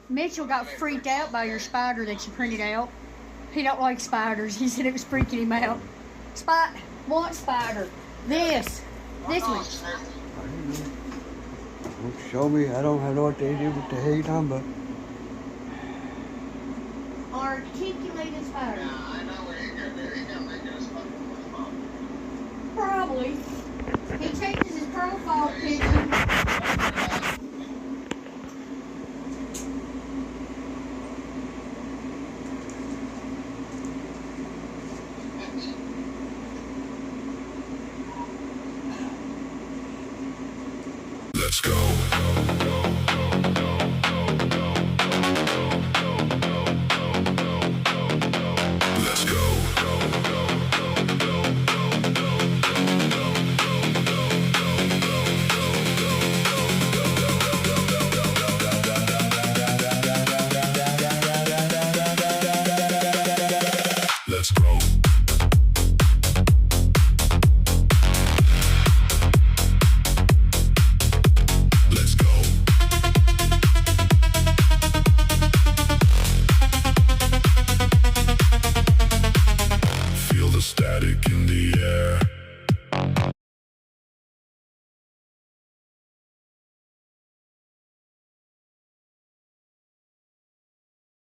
Mitchell got freaked out by your spider that you printed out. He don't like spiders. He said it was freaking him out. What spider? This one. Don't show me. I don't know what they did with the heat on, but Articulated spider. Yeah, I know what he's gonna do. He's gonna make it a spider for his mom. Probably. He changes his profile picture. Let's go.